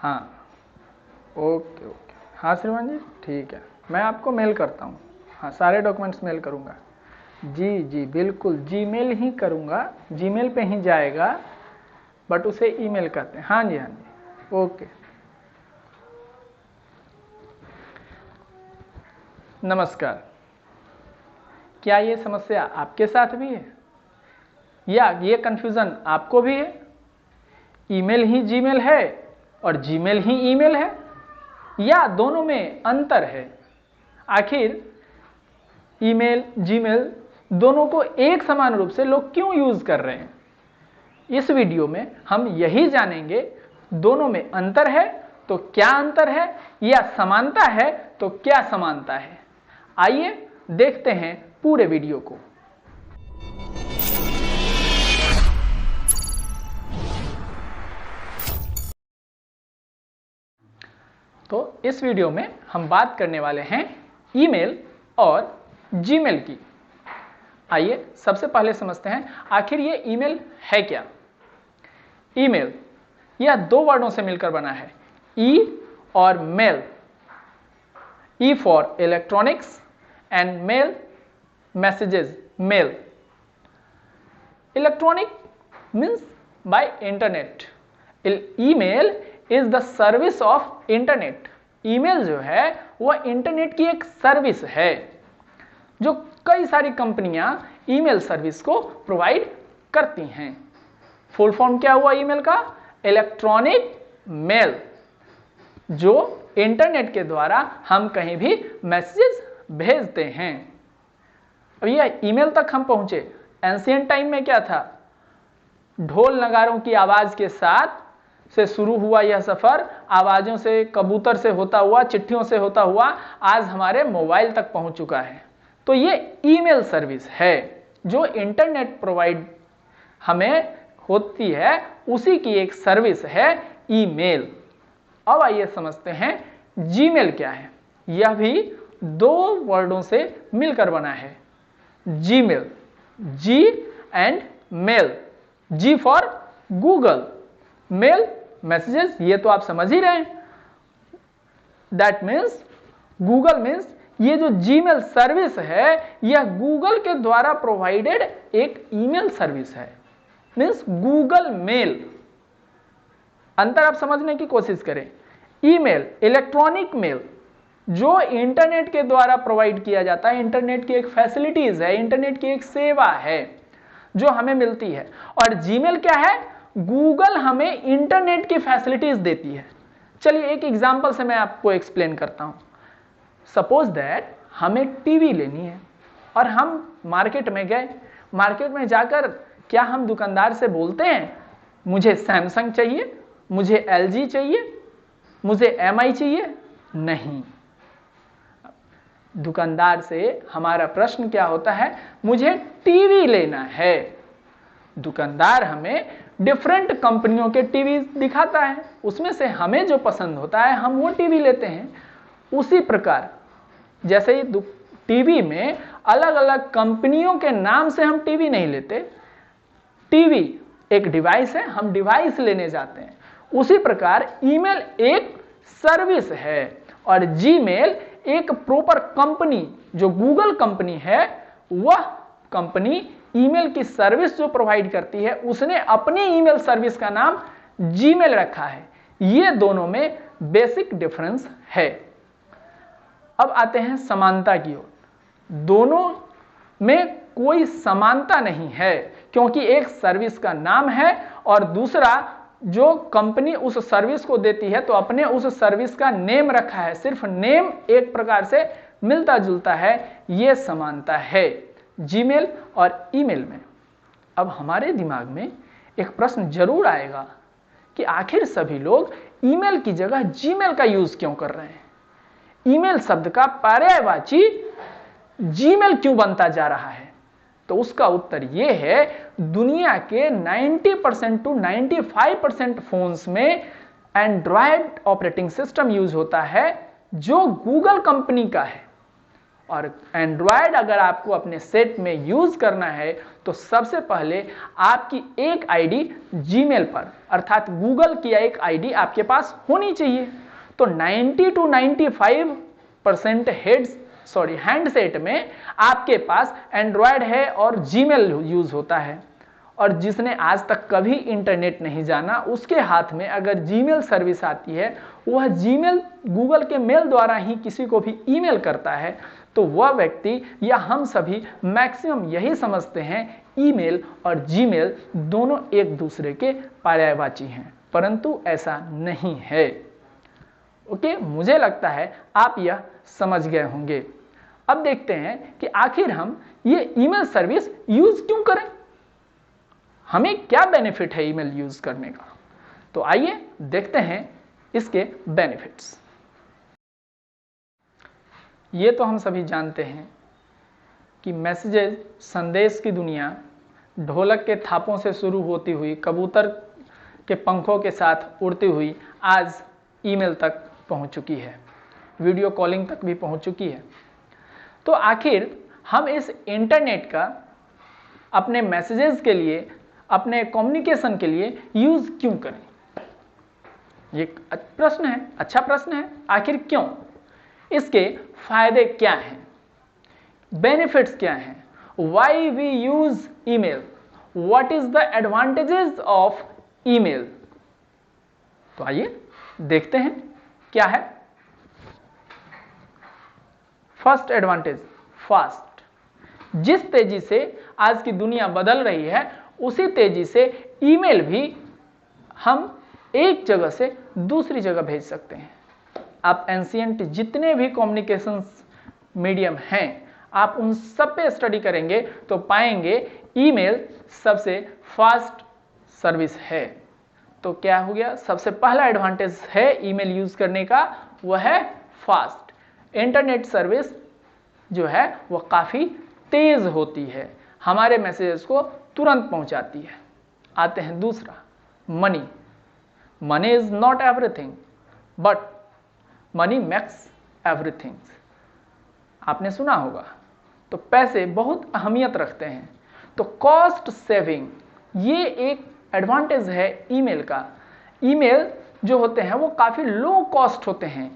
हाँ okay okay, हाँ श्रीमान जी ठीक है, मैं आपको मेल करता हूँ। हाँ सारे डॉक्यूमेंट्स मेल करूँगा। जी जी बिल्कुल, जीमेल ही करूँगा, जीमेल पे ही जाएगा, बट उसे ईमेल करते हैं। हाँ जी हाँ जी ओके। नमस्कार, क्या ये समस्या आपके साथ भी है या ये कन्फ्यूज़न आपको भी है? ईमेल ही जीमेल है और जीमेल ही ईमेल है या दोनों में अंतर है? आखिर ईमेल जीमेल दोनों को एक समान रूप से लोग क्यों यूज कर रहे हैं? इस वीडियो में हम यही जानेंगे। दोनों में अंतर है तो क्या अंतर है, या समानता है तो क्या समानता है। आइए देखते हैं पूरे वीडियो को। तो इस वीडियो में हम बात करने वाले हैं ईमेल और जीमेल की। आइए सबसे पहले समझते हैं आखिर ये ईमेल है क्या। ईमेल यह दो वर्डों से मिलकर बना है, ई और mail. E for electronics and mail messages, mail. Electronic means by internet. Email is the service of internet. Email जो है वह इंटरनेट की एक सर्विस है जो कई सारी कंपनियां ईमेल सर्विस को प्रोवाइड करती हैं। फुल फॉर्म क्या हुआ ईमेल का? इलेक्ट्रॉनिक मेल, जो इंटरनेट के द्वारा हम कहीं भी मैसेजेस भेजते हैं। अब यह ईमेल तक हम पहुंचे। एंशिएंट टाइम में क्या था? ढोल नगारों की आवाज के साथ से शुरू हुआ यह सफर, आवाजों से, कबूतर से होता हुआ, चिट्ठियों से होता हुआ आज हमारे मोबाइल तक पहुंच चुका है। तो ये ईमेल सर्विस है जो इंटरनेट प्रोवाइड हमें होती है, उसी की एक सर्विस है ईमेल। अब आइए समझते हैं जीमेल क्या है। यह भी दो वर्डों से मिलकर बना है, Gmail, G and mail. G for Google, mail messages, ये तो आप समझ ही रहे हैं। दैट मीन्स गूगल मीन्स ये जो जीमेल सर्विस है यह गूगल के द्वारा प्रोवाइडेड एक ईमेल सर्विस है, मीन्स गूगल मेल। अंतर आप समझने की कोशिश करें। ईमेल इलेक्ट्रॉनिक मेल जो इंटरनेट के द्वारा प्रोवाइड किया जाता है, इंटरनेट की एक फैसिलिटीज है, इंटरनेट की एक सेवा है जो हमें मिलती है। और जीमेल क्या है? गूगल हमें इंटरनेट की फैसिलिटीज देती है। चलिए एक एग्जांपल से मैं आपको एक्सप्लेन करता हूं। सपोज दैट हमें टीवी लेनी है और हम मार्केट में गए। मार्केट में जाकर क्या हम दुकानदार से बोलते हैं मुझे सैमसंग चाहिए, मुझे एलजी चाहिए, मुझे एमआई चाहिए? नहीं। दुकानदार से हमारा प्रश्न क्या होता है? मुझे टीवी लेना है। दुकानदार हमें डिफरेंट कंपनियों के टीवी दिखाता है, उसमें से हमें जो पसंद होता है हम वो टीवी लेते हैं। उसी प्रकार जैसे ही टीवी में अलग अलग कंपनियों के नाम से हम टीवी नहीं लेते। टीवी एक डिवाइस है, हम डिवाइस लेने जाते हैं। उसी प्रकार ईमेल एक सर्विस है और जीमेल एक प्रॉपर कंपनी, जो गूगल कंपनी है, वह कंपनी ईमेल की सर्विस जो प्रोवाइड करती है उसने अपनी ईमेल सर्विस का नाम जीमेल रखा है। ये दोनों में बेसिक डिफरेंस है। अब आते हैं समानता की ओर। दोनों में कोई समानता नहीं है क्योंकि एक सर्विस का नाम है और दूसरा जो कंपनी उस सर्विस को देती है तो अपने उस सर्विस का नेम रखा है। सिर्फ नेम एक प्रकार से मिलता जुलता है, यह समानता है जीमेल और ईमेल में। अब हमारे दिमाग में एक प्रश्न जरूर आएगा कि आखिर सभी लोग ईमेल की जगह जीमेल का यूज क्यों कर रहे हैं? ईमेल शब्द का पर्यायवाची जीमेल क्यों बनता जा रहा है? तो उसका उत्तर यह है, दुनिया के 90% to 95% फोन्स में एंड्रॉयड ऑपरेटिंग सिस्टम यूज होता है जो गूगल कंपनी का है। और एंड्रॉयड अगर आपको अपने सेट में यूज करना है तो सबसे पहले आपकी एक आईडी जीमेल पर अर्थात गूगल की एक आईडी आपके पास होनी चाहिए। तो 90 to 95% हैंडसेट में आपके पास एंड्रॉयड है और जीमेल यूज होता है। और जिसने आज तक कभी इंटरनेट नहीं जाना उसके हाथ में अगर जीमेल सर्विस आती है, वह जीमेल गूगल के मेल द्वारा ही किसी को भी ईमेल करता है, तो वह व्यक्ति या हम सभी मैक्सिमम यही समझते हैं ईमेल और जीमेल दोनों एक दूसरे के पर्यायवाची हैं, परंतु ऐसा नहीं है। ओके, मुझे लगता है आप यह समझ गए होंगे। अब देखते हैं कि आखिर हम ये ईमेल सर्विस यूज क्यों करें, हमें क्या बेनिफिट है ईमेल यूज करने का। तो आइए देखते हैं इसके बेनिफिट्स। ये तो हम सभी जानते हैं कि मैसेजेस, संदेश की दुनिया ढोलक के थापों से शुरू होती हुई कबूतर के पंखों के साथ उड़ती हुई आज ईमेल तक पहुंच चुकी है, वीडियो कॉलिंग तक भी पहुंच चुकी है। तो आखिर हम इस इंटरनेट का अपने मैसेजेस के लिए, अपने कम्युनिकेशन के लिए यूज क्यों करें, ये प्रश्न है, अच्छा प्रश्न है। आखिर क्यों, इसके फायदे क्या हैं, बेनिफिट्स क्या हैं, why we use email, what is the advantages of email. तो आइए देखते हैं क्या है। First advantage, fast. जिस तेजी से आज की दुनिया बदल रही है उसी तेजी से ईमेल भी हम एक जगह से दूसरी जगह भेज सकते हैं। आप एंशिएंट जितने भी कम्युनिकेशंस मीडियम हैं, आप उन सब पे स्टडी करेंगे तो पाएंगे ईमेल सबसे फास्ट सर्विस है। तो क्या हो गया, सबसे पहला एडवांटेज है ईमेल यूज करने का, वह है फास्ट। इंटरनेट सर्विस जो है वह काफी तेज होती है, हमारे मैसेजेस को तुरंत पहुंचाती है। आते हैं दूसरा, money. Money is not everything but money makes everything. आपने सुना होगा, तो पैसे बहुत अहमियत रखते हैं। तो कॉस्ट सेविंग ये एक एडवांटेज है ईमेल का। ईमेल जो होते हैं वो काफी लो कॉस्ट होते हैं,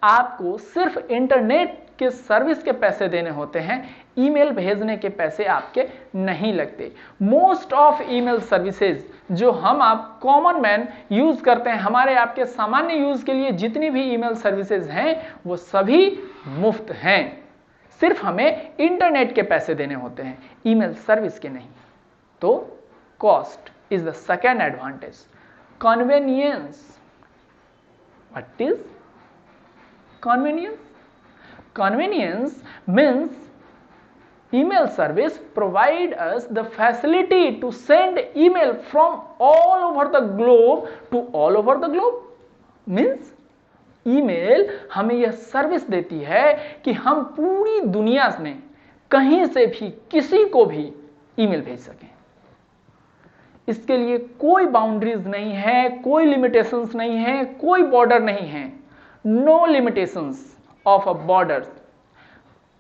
आपको सिर्फ इंटरनेट के सर्विस के पैसे देने होते हैं, ईमेल भेजने के पैसे आपके नहीं लगते। मोस्ट ऑफ ईमेल सर्विसेज जो हम आप कॉमन मैन यूज करते हैं, हमारे आपके सामान्य यूज के लिए जितनी भी ईमेल सर्विसेज हैं वो सभी मुफ्त हैं, सिर्फ हमें इंटरनेट के पैसे देने होते हैं, ईमेल सर्विस के नहीं। तो cost is the second advantage. Convenience, what is convenience? Convenience means email service provide us the facility to send email from all over the globe to all over the globe. Means email हमें यह service देती है कि हम पूरी दुनिया में कहीं से भी किसी को भी ईमेल भेज सकें। इसके लिए कोई बाउंड्रीज नहीं है, कोई लिमिटेशंस नहीं है, कोई बॉर्डर नहीं है। No limitations of a border.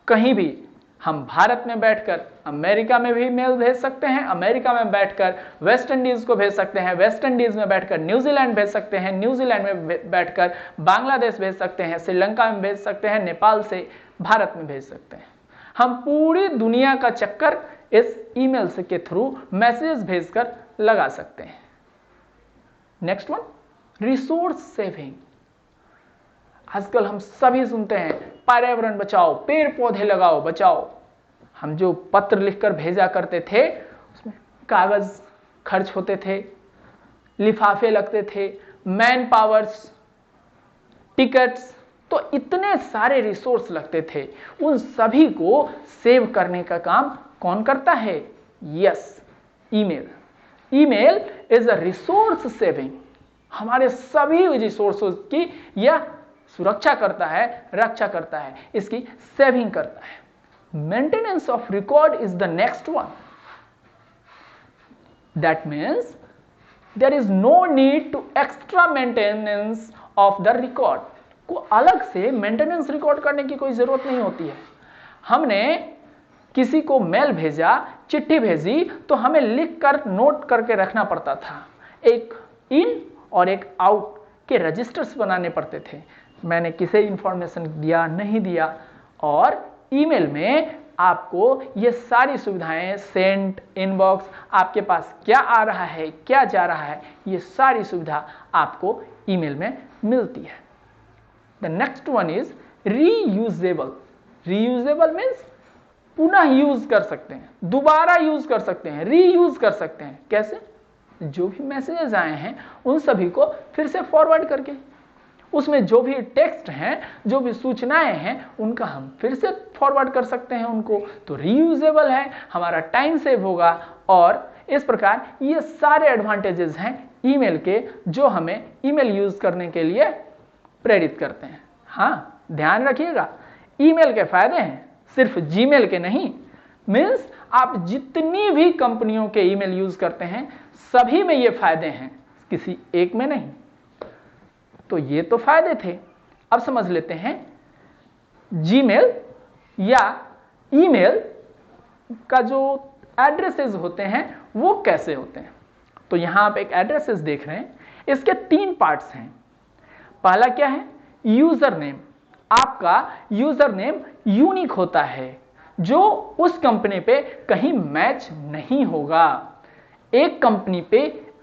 कहीं भी हम भारत में बैठकर अमेरिका में भी मेल भेज सकते हैं, अमेरिका में बैठकर वेस्ट इंडीज को भेज सकते हैं, वेस्ट इंडीज में बैठकर न्यूजीलैंड भेज सकते हैं, न्यूजीलैंड में बैठकर बांग्लादेश भेज सकते हैं, श्रीलंका में भेज सकते हैं, नेपाल से भारत में भेज सकते हैं। हम पूरी दुनिया का चक्कर इस ईमेल से के थ्रू मैसेज भेजकर लगा सकते हैं। Next one, resource saving. आजकल हम सभी सुनते हैं पर्यावरण बचाओ, पेड़ पौधे लगाओ, बचाओ। हम जो पत्र लिखकर भेजा करते थे उसमें कागज खर्च होते थे, लिफाफे लगते थे, मैन पावर्स, टिकट्स, तो इतने सारे रिसोर्स लगते थे। उन सभी को सेव करने का काम कौन करता है? Yes, email. Email is a resource saving. हमारे सभी रिसोर्सेज की यह सुरक्षा करता है, रक्षा करता है, इसकी सेविंग करता है। Maintenance of record is the next one. That means there is no need to extra maintenance of the record. को अलग से मेंटेनेंस रिकॉर्ड करने की कोई जरूरत नहीं होती है। हमने किसी को मेल भेजा, चिट्ठी भेजी, तो हमें लिख कर नोट करके रखना पड़ता था। एक इन और एक आउट के रजिस्टर्स बनाने पड़ते थे, मैंने किसे इंफॉर्मेशन दिया, नहीं दिया। और ईमेल में आपको ये सारी सुविधाएं, सेंड, इनबॉक्स, आपके पास क्या आ रहा है, क्या जा रहा है, ये सारी सुविधा आपको ईमेल में मिलती है। The next one is reusable. Reusable means पुनः यूज कर सकते हैं, दोबारा यूज कर सकते हैं, रीयूज कर सकते हैं। कैसे? जो भी मैसेजेस आए हैं उन सभी को फिर से फॉरवर्ड करके, उसमें जो भी टेक्स्ट हैं, जो भी सूचनाएं हैं, उनका हम फिर से फॉरवर्ड कर सकते हैं उनको, तो रीयूजेबल है, हमारा टाइम सेव होगा। और इस प्रकार ये सारे एडवांटेजेस हैं ईमेल के, जो हमें ईमेल यूज करने के लिए प्रेरित करते हैं। हाँ, ध्यान रखिएगा, ईमेल के फायदे हैं, सिर्फ जीमेल के नहीं। मीन्स आप जितनी भी कंपनियों के ईमेल यूज करते हैं सभी में ये फायदे हैं, किसी एक में नहीं। तो ये तो फायदे थे। अब समझ लेते हैं जीमेल या ईमेल का जो एड्रेसेस होते हैं वो कैसे होते हैं। तो यहां आप एक एड्रेसेस देख रहे हैं, इसके 3 पार्ट्स हैं। पहला क्या है? User name. आपका यूजर नेम यूनिक होता है, जो उस कंपनी पे कहीं मैच नहीं होगा। एक कंपनी पे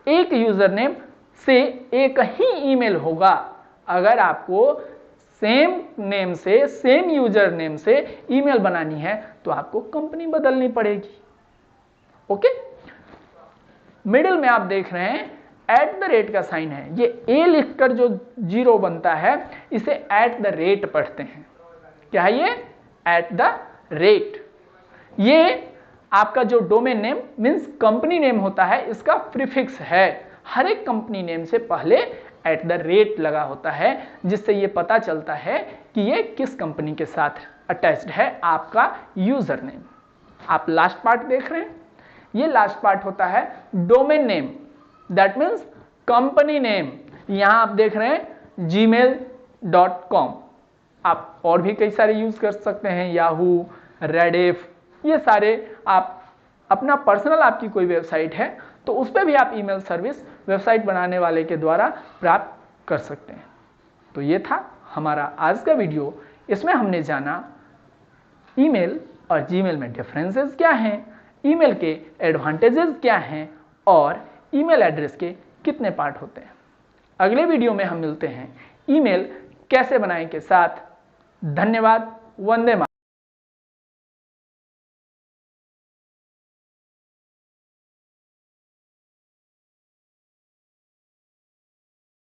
एक यूजर नेम से एक ही ईमेल होगा। अगर आपको सेम नेम से, सेम यूजर नेम से ईमेल बनानी है तो आपको कंपनी बदलनी पड़ेगी। ओके, मिडिल में आप देख रहे हैं @ का साइन है। ये ए लिखकर जो 0 बनता है इसे @ पढ़ते हैं। क्या है ये? @ ये आपका जो domain name means company name होता है, इसका प्रीफिक्स है। हर एक कंपनी नेम से पहले @ लगा होता है, जिससे ये पता चलता है कि ये किस कंपनी के साथ अटैच्ड है आपका यूजर नेम। आप लास्ट पार्ट देख रहे हैं, ये लास्ट पार्ट होता है domain name, that means company name. यहां आप देख रहे हैं gmail.com। आप और भी कई सारे यूज कर सकते हैं, याहू, रेडिफ, ये सारे। आप अपना पर्सनल आपकी कोई वेबसाइट है तो उस पर भी आप ईमेल सर्विस वेबसाइट बनाने वाले के द्वारा प्राप्त कर सकते हैं। तो ये था हमारा आज का वीडियो। इसमें हमने जाना ईमेल और जीमेल में डिफरेंसेस क्या हैं, ईमेल के एडवांटेजेस क्या हैं और ईमेल एड्रेस के कितने पार्ट होते हैं। अगले वीडियो में हम मिलते हैं ईमेल कैसे बनाएं के साथ। धन्यवाद। वंदे मातरम।